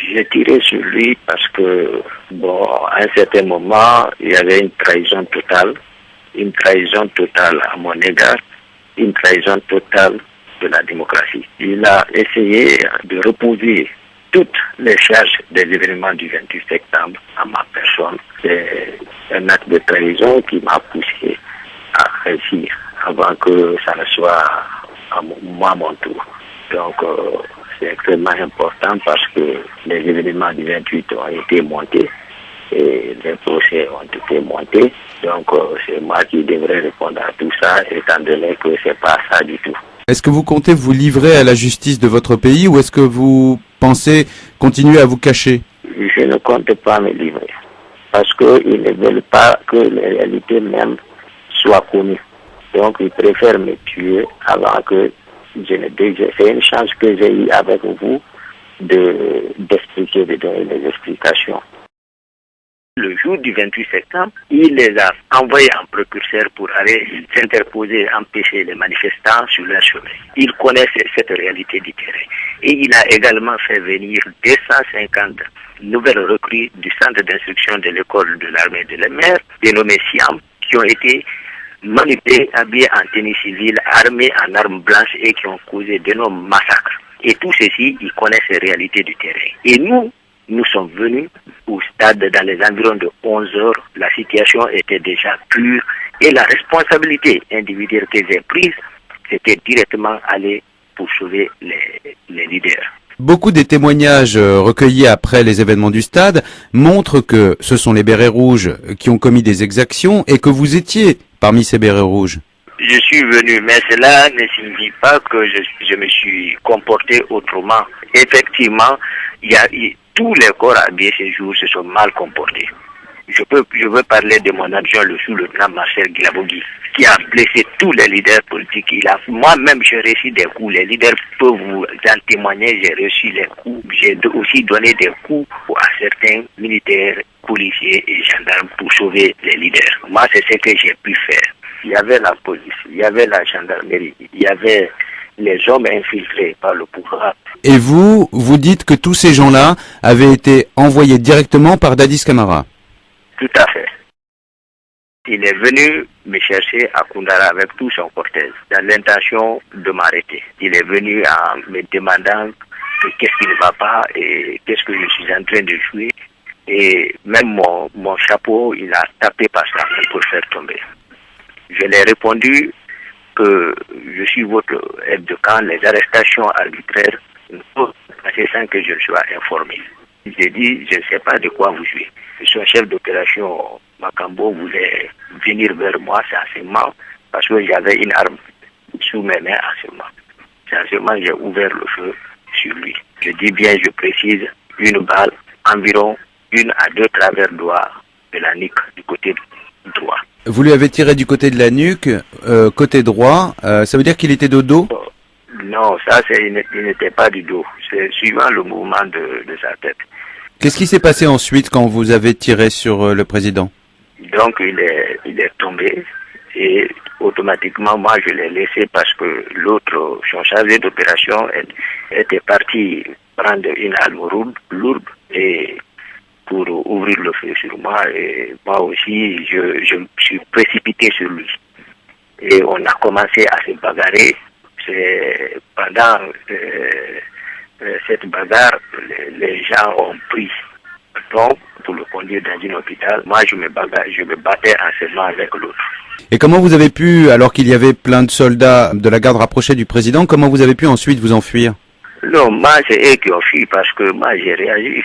J'ai tiré sur lui parce que, bon, à un certain moment, il y avait une trahison totale à mon égard, une trahison totale de la démocratie. Il a essayé de reposer toutes les charges des événements du 28 septembre à ma personne. C'est un acte de trahison qui m'a poussé à réussir avant que ça ne soit à moi mon tour. Donc, c'est extrêmement important parce que les événements du 28 ont été montés et les procès ont été montés. Donc, c'est moi qui devrais répondre à tout ça, étant donné que c'est pas ça du tout. Est-ce que vous comptez vous livrer à la justice de votre pays ou est-ce que vous pensez continuer à vous cacher? Je ne compte pas me livrer parce qu'ils ne veulent pas que les réalités même soient connues. Donc, ils préfèrent me tuer avant que je ne dise. C'est une chance que j'ai eue avec vous d'expliquer, de donner des explications. Le jour du 28 septembre, il les a envoyés en précurseur pour aller s'interposer, empêcher les manifestants sur leur chemin. Il connaît cette réalité du terrain. Et il a également fait venir 250 nouvelles recrues du centre d'instruction de l'école de l'armée de la mer, dénommé SIAM, qui ont été manipulés, habillés en tenue civile, armés en armes blanches et qui ont causé d'énormes massacres. Et tout ceci, ils connaissent ces réalités du terrain. Et nous sommes venus au stade dans les environs de 11 heures. La situation était déjà pure et la responsabilité individuelle que j'ai prise, c'était directement aller pour sauver les leaders. Beaucoup des témoignages recueillis après les événements du stade montrent que ce sont les bérets rouges qui ont commis des exactions et que vous étiez parmi ces bérets rouges. Je suis venu, mais cela ne signifie pas que je me suis comporté autrement. Effectivement, tous les corps habillés ce jour se sont mal comportés. Je veux parler de mon adjoint, le sous-lieutenant Marcel Guilabogui, qui a blessé tous les leaders politiques. Moi-même, j'ai reçu des coups. Les leaders peuvent vous en témoigner. J'ai reçu les coups. J'ai aussi donné des coups à certains militaires, policiers et gendarmes pour sauver les leaders. Moi, c'est ce que j'ai pu faire. Il y avait la police, il y avait la gendarmerie, il y avait les hommes infiltrés par le pouvoir. Et vous dites que tous ces gens-là avaient été envoyés directement par Dadis Camara? Tout à fait. Il est venu me chercher à Koundara avec tout son cortège, dans l'intention de m'arrêter. Il est venu en me demandant qu'est-ce qui ne va pas et qu'est-ce que je suis en train de jouer. Et même mon chapeau, il a tapé par sa main pour faire tomber. Je l'ai répondu que je suis votre aide de camp, les arrestations arbitraires ne peuvent passer sans que je sois informé. J'ai dit, je ne sais pas de quoi vous jouez. Je suis un chef d'opération. Makambo voulait venir vers moi, c'est à ce moment, parce que j'avais une arme sous mes mains à ce moment. C'est à ce moment que j'ai ouvert le feu sur lui. Je dis bien, je précise, une balle, environ 1 à 2 travers doigts de la nuque du côté droit. Vous lui avez tiré du côté de la nuque, côté droit, ça veut dire qu'il était de dos? Non, ça, il n'était pas du dos. C'est suivant le mouvement de sa tête. Qu'est-ce qui s'est passé ensuite quand vous avez tiré sur le président? Donc, il est tombé et automatiquement, moi, je l'ai laissé parce que l'autre, son chargé d'opération, était parti prendre une arme lourde et pour ouvrir le feu sur moi. Et moi aussi, je me suis précipité sur lui. Et on a commencé à se bagarrer. C'est pendant cette bagarre, les gens ont pris le temps pour le conduire dans un hôpital. Moi, je me battais en ce moment avec l'autre. Et comment vous avez pu, alors qu'il y avait plein de soldats de la garde rapprochée du président, comment vous avez pu ensuite vous enfuir? Non, moi, c'est eux qui ont fui parce que moi, j'ai réagi.